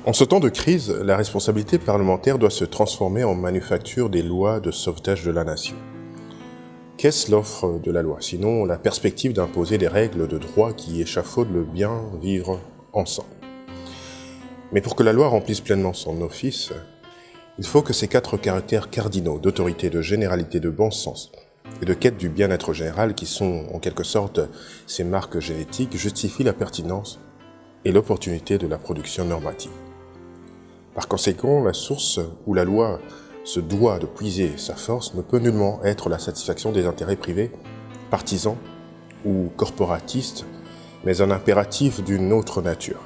En ce temps de crise, la responsabilité parlementaire doit se transformer en manufacture des lois de sauvetage de la nation. Qu'est-ce l'offre de la loi, sinon la perspective d'imposer des règles de droit qui échafaudent le bien vivre ensemble? Mais pour que la loi remplisse pleinement son office, il faut que ces 4 caractères cardinaux d'autorité, de généralité, de bon sens et de quête du bien-être général, qui sont en quelque sorte ces marques génétiques, justifient la pertinence et l'opportunité de la production normative. Par conséquent, la source où la loi se doit de puiser sa force ne peut nullement être la satisfaction des intérêts privés, partisans ou corporatistes, mais un impératif d'une autre nature.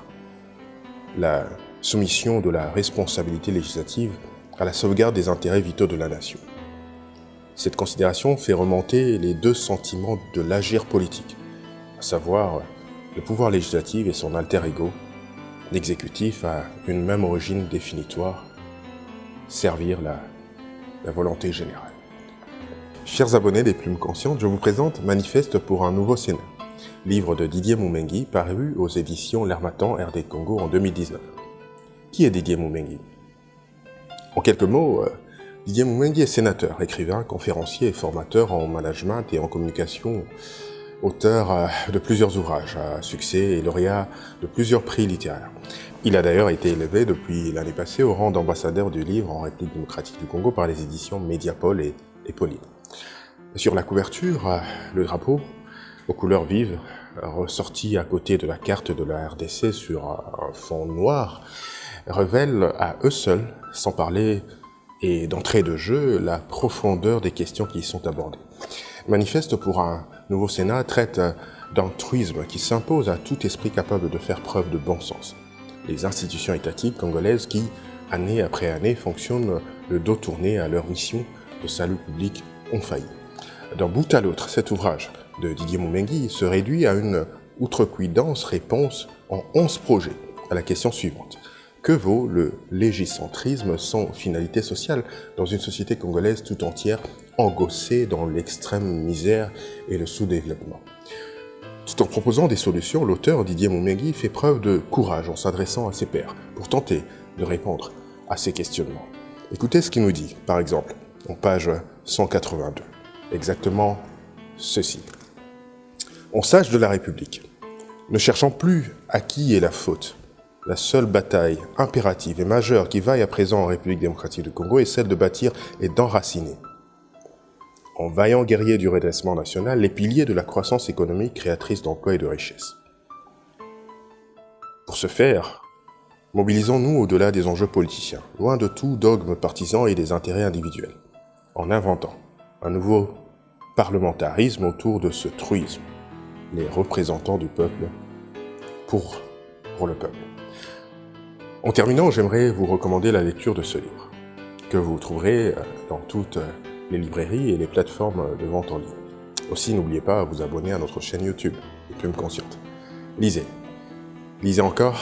La soumission de la responsabilité législative à la sauvegarde des intérêts vitaux de la nation. Cette considération fait remonter les 2 sentiments de l'agir politique, à savoir le pouvoir législatif et son alter ego, l'exécutif, a une même origine définitoire, servir la volonté générale. Chers abonnés des Plumes Conscientes, je vous présente Manifeste pour un nouveau Sénat, livre de Didier Moumengi, paru aux éditions L'Harmattan RD Congo en 2019. Qui est Didier Moumengi? En quelques mots, Didier Moumengi est sénateur, écrivain, conférencier et formateur en management et en communication, auteur de plusieurs ouvrages à succès et lauréat de plusieurs prix littéraires. Il a d'ailleurs été élevé depuis l'année passée au rang d'ambassadeur du livre en République démocratique du Congo par les éditions Mediapol et Pauline. Sur la couverture, le drapeau, aux couleurs vives, ressorti à côté de la carte de la RDC sur un fond noir, révèle à eux seuls, sans parler et d'entrée de jeu, la profondeur des questions qui y sont abordées. Manifeste pour un nouveau Sénat traite d'un truisme qui s'impose à tout esprit capable de faire preuve de bon sens. Les institutions étatiques congolaises qui, année après année, fonctionnent le dos tourné à leur mission de salut public ont failli. D'un bout à l'autre, cet ouvrage de Didier Moumengi se réduit à une outrecuidance réponse en 11 projets à la question suivante. Que vaut le légicentrisme sans finalité sociale dans une société congolaise tout entière engossée dans l'extrême misère et le sous-développement? Tout en proposant des solutions, l'auteur Didier Moumengi fait preuve de courage en s'adressant à ses pairs pour tenter de répondre à ces questionnements. Écoutez ce qu'il nous dit, par exemple, en page 182. Exactement ceci. En sage de la République, ne cherchant plus à qui est la faute, la seule bataille impérative et majeure qui vaille à présent en République démocratique du Congo est celle de bâtir et d'enraciner, en vaillant guerrier du redressement national, les piliers de la croissance économique créatrice d'emplois et de richesses. Pour ce faire, mobilisons-nous au-delà des enjeux politiciens, loin de tout dogme partisan et des intérêts individuels, en inventant un nouveau parlementarisme autour de ce truisme, les représentants du peuple pour le peuple. En terminant, j'aimerais vous recommander la lecture de ce livre, que vous trouverez dans toutes les librairies et les plateformes de vente en ligne. Aussi, n'oubliez pas de vous abonner à notre chaîne YouTube, Les Plumes Conscientes. Lisez. Lisez encore.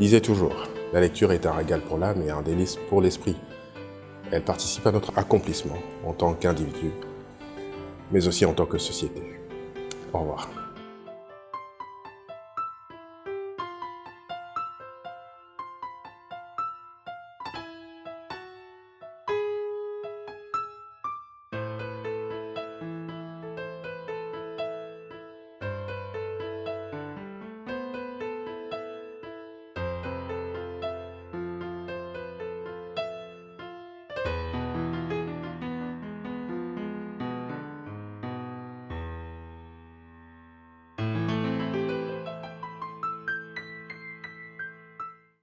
Lisez toujours. La lecture est un régal pour l'âme et un délice pour l'esprit. Elle participe à notre accomplissement en tant qu'individu, mais aussi en tant que société. Au revoir.